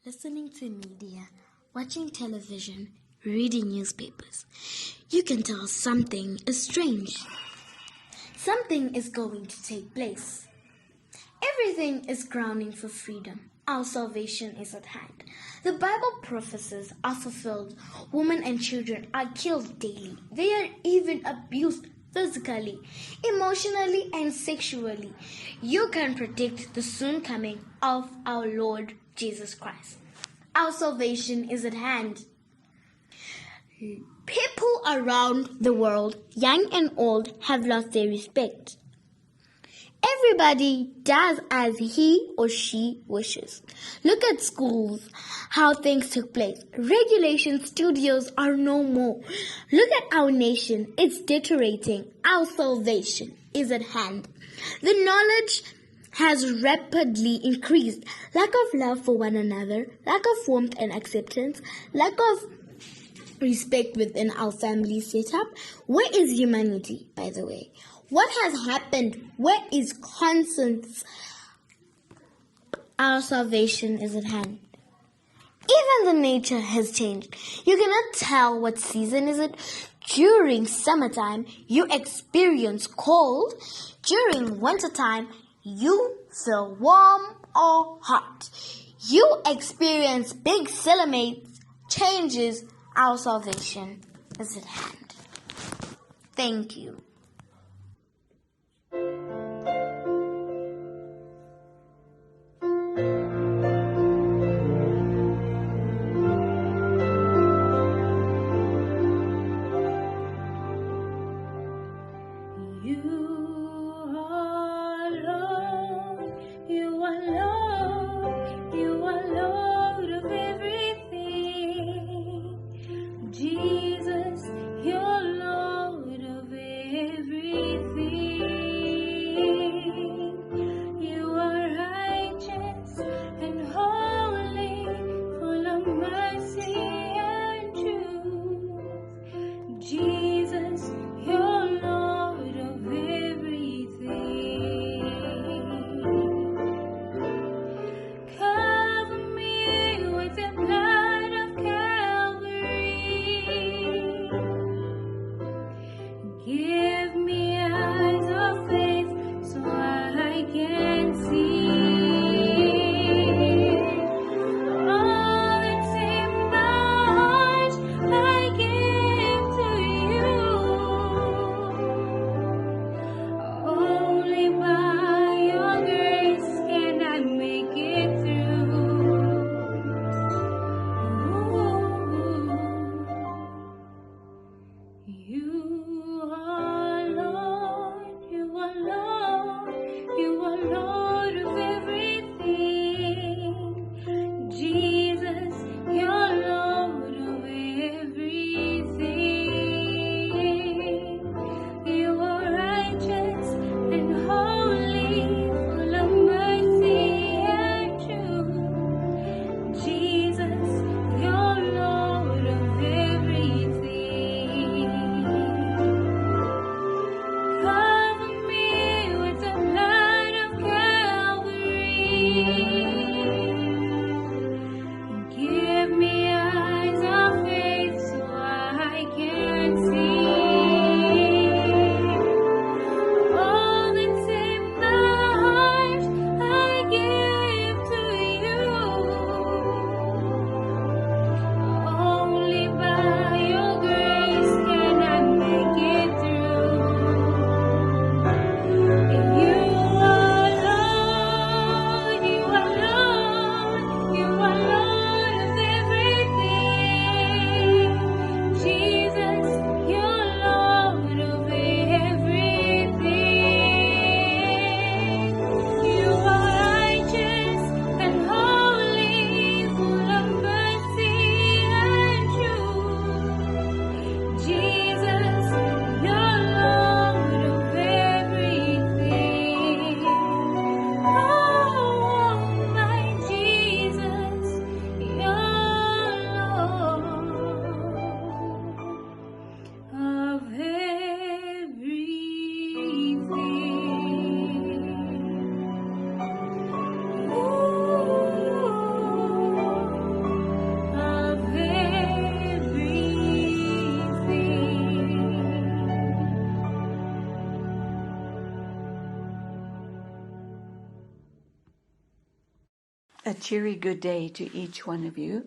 listening to media, watching television, reading newspapers, you can tell something is strange. Something is going to take place. Everything is grounding for freedom. Our salvation is at hand. The Bible prophecies are fulfilled. Women and children are killed daily. They are even abused physically, emotionally, and sexually. You can predict the soon coming of our Lord Jesus Christ. Our salvation is at hand. People around the world, young and old, have lost their respect. Everybody does as he or she wishes. Look at schools, how things took place. Regulation studios are no more. Look at our nation, it's deteriorating. Our salvation is at hand. The knowledge has rapidly increased. Lack of love for one another, lack of warmth and acceptance, lack of respect within our family setup. Where is humanity, by the way? What has happened? Where is conscience? Our salvation is at hand. Even the nature has changed. You cannot tell what season is it. During summertime, you experience cold. During wintertime, you feel warm or hot. You experience big climate changes. Our salvation is at hand. Thank you. A cheery good day to each one of you.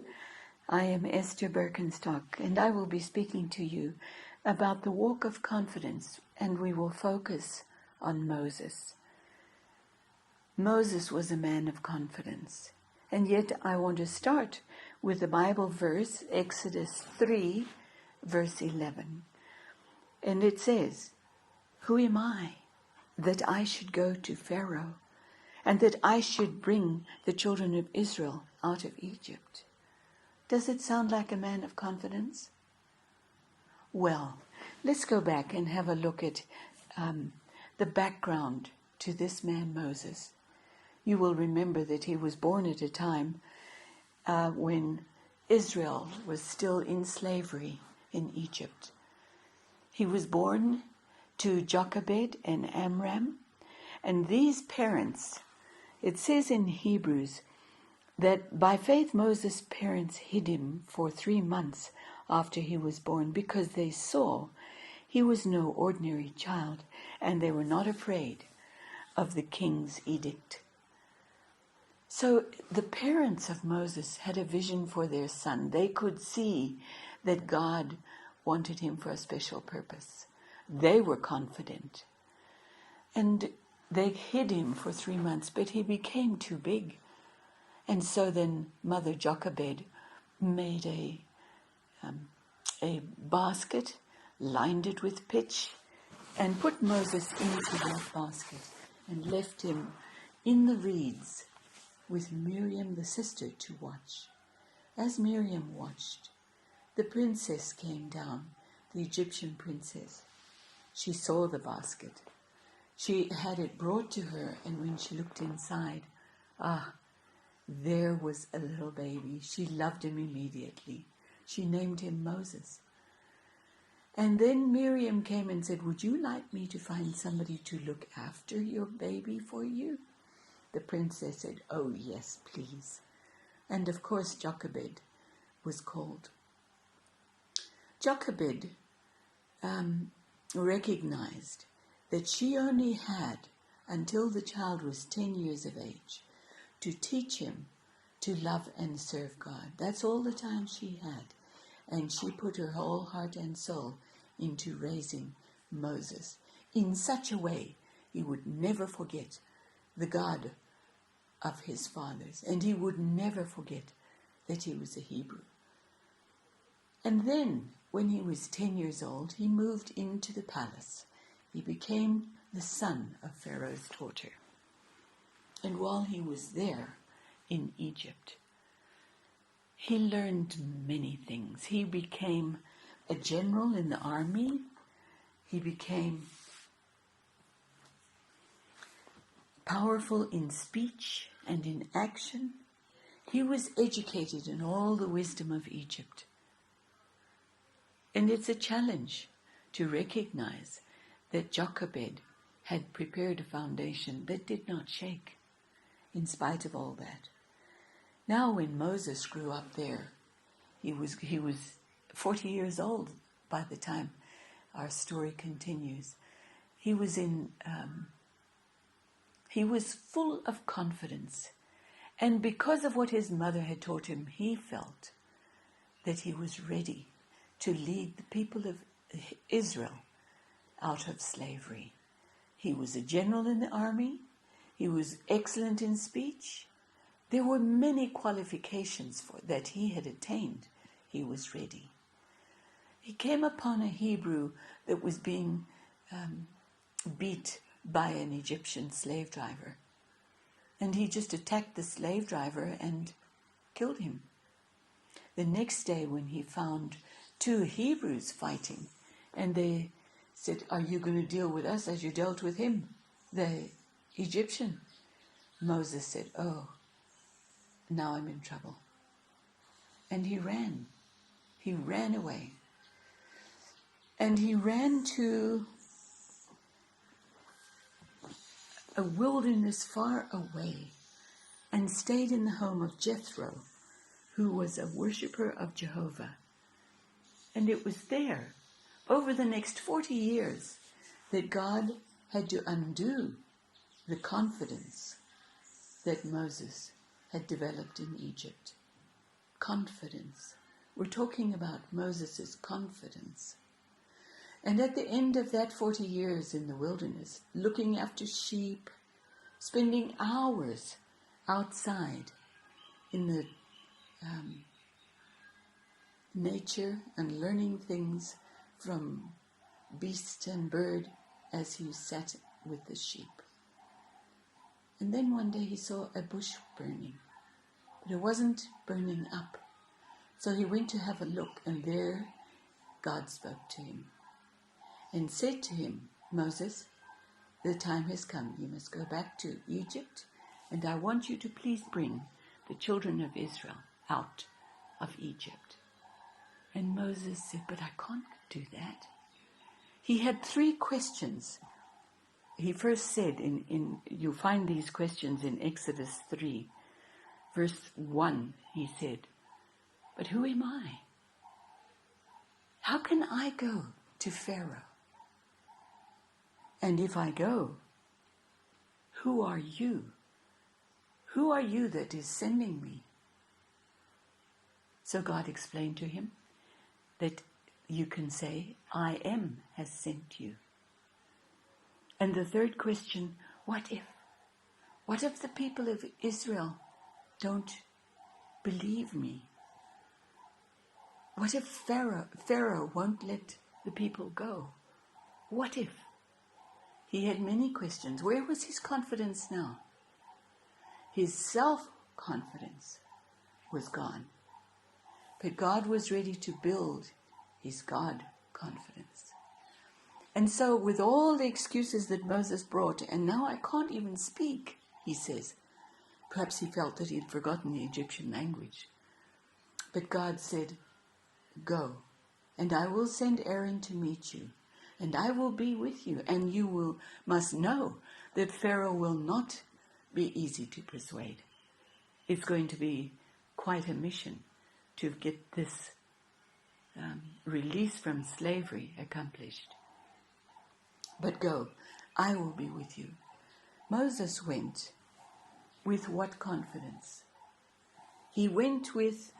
I am Esther Birkenstock, and I will be speaking to you about the walk of confidence, and we will focus on Moses. Moses was a man of confidence, and yet I want to start with the Bible verse, Exodus 3, verse 11. And it says, "Who am I that I should go to Pharaoh, and that I should bring the children of Israel out of Egypt?" Does it sound like a man of confidence? Well, let's go back and have a look at the background to this man Moses. You will remember that he was born at a time when Israel was still in slavery in Egypt. He was born to Jochebed and Amram, and these parents, it says in Hebrews that by faith Moses' parents hid him for 3 months after he was born because they saw he was no ordinary child and they were not afraid of the king's edict. So the parents of Moses had a vision for their son. They could see that God wanted him for a special purpose. They were confident. And they hid him for 3 months, but he became too big. And so then Mother Jochebed made a basket, lined it with pitch, and put Moses into that basket and left him in the reeds with Miriam the sister to watch. As Miriam watched, the princess came down, the Egyptian princess. She saw the basket. She had it brought to her, and when she looked inside, there was a little baby. She loved him immediately. She named him Moses. And then Miriam came and said, "Would you like me to find somebody to look after your baby for you?" The princess said, "Oh, yes, please." And of course, Jochebed was called. Jochebed recognized that she only had until the child was 10 years of age to teach him to love and serve God. That's all the time she had. And she put her whole heart and soul into raising Moses in such a way he would never forget the God of his fathers, and he would never forget that he was a Hebrew. And then, when he was 10 years old, he moved into the palace. He became the son of Pharaoh's daughter. And while he was there in Egypt, he learned many things. He became a general in the army. He became powerful in speech and in action. He was educated in all the wisdom of Egypt. And it's a challenge to recognize that Jochebed had prepared a foundation that did not shake in spite of all that. Now when Moses grew up there, he was 40 years old by the time our story continues. He was full of confidence. And because of what his mother had taught him, he felt that he was ready to lead the people of Israel out of slavery. He was a general in the army. He was excellent in speech. There were many qualifications that he had attained. He was ready. He came upon a Hebrew that was being beat by an Egyptian slave driver. And he just attacked the slave driver and killed him. The next day when he found 2 Hebrews fighting, and they said, "Are you going to deal with us as you dealt with him, the Egyptian?" Moses said, "Oh, now I'm in trouble." And he ran. He ran away. And he ran to a wilderness far away and stayed in the home of Jethro, who was a worshiper of Jehovah. And it was there, over the next 40 years, that God had to undo the confidence that Moses had developed in Egypt. Confidence. We're talking about Moses' confidence. And at the end of that 40 years in the wilderness, looking after sheep, spending hours outside in the nature and learning things from beast and bird as he sat with the sheep. And then one day he saw a bush burning, but it wasn't burning up. So he went to have a look, and there God spoke to him and said to him, Moses, the time has come. You must go back to Egypt, and I want you to please bring the children of Israel out of Egypt. And Moses said, but I can't do that. He had 3 questions. He first said, you find these questions in Exodus 3, verse 1, he said, but who am I? How can I go to Pharaoh? And if I go, who are you? Who are you that is sending me? So God explained to him that you can say, I am has sent you. And the third question, what if? What if the people of Israel don't believe me? What if Pharaoh won't let the people go? What if? He had many questions. Where was his confidence now? His self-confidence was gone. But God was ready to build his God confidence. And so with all the excuses that Moses brought, and now I can't even speak, he says. Perhaps he felt that he'd forgotten the Egyptian language. But God said, go, and I will send Aaron to meet you, and I will be with you, and you must know that Pharaoh will not be easy to persuade. It's going to be quite a mission to get this release from slavery accomplished. But go, I will be with you. Moses went with what confidence? He went with,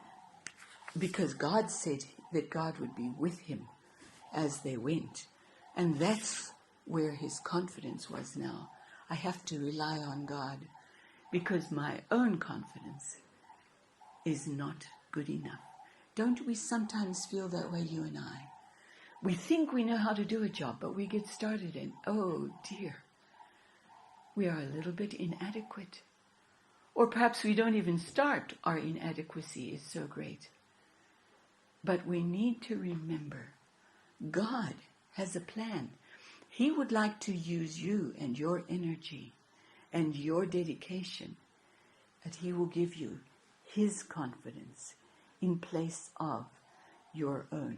because God said that God would be with him as they went. And that's where his confidence was now. I have to rely on God because my own confidence is not good enough. Don't we sometimes feel that way, you and I? We think we know how to do a job, but we get started and, oh dear, we are a little bit inadequate. Or perhaps we don't even start. Our inadequacy is so great. But we need to remember, God has a plan. He would like to use you and your energy and your dedication, that he will give you his confidence in place of your own.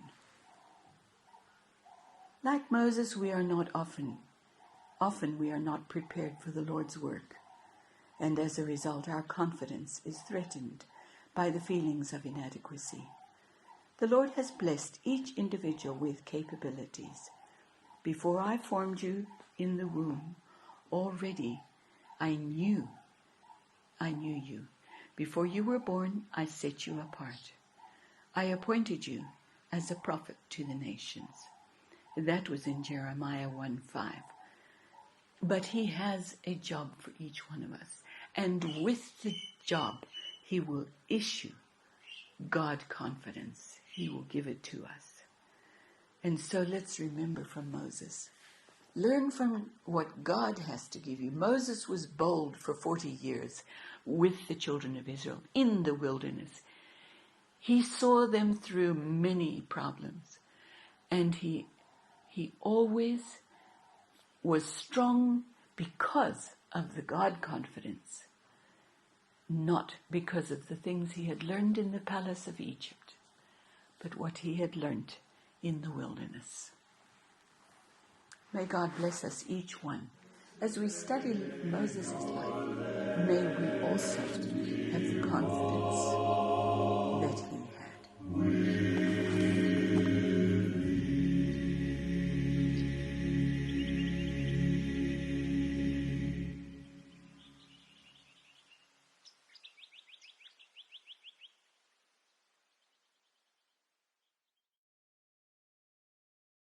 Like Moses, we are not often we are not prepared for the Lord's work. And as a result, our confidence is threatened by the feelings of inadequacy. The Lord has blessed each individual with capabilities. Before I formed you in the womb, already I knew you. Before you were born, I set you apart. I appointed you as a prophet to the nations. That was in Jeremiah 1:5. But he has a job for each one of us. And with the job, he will issue God confidence. He will give it to us. And so let's remember from Moses. Learn from what God has to give you. Moses was bold for 40 years with the children of Israel in the wilderness. He saw them through many problems. And he always was strong because of the God confidence, not because of the things he had learned in the palace of Egypt, but what he had learned in the wilderness. May God bless us each one. As we study Moses' life, may we also have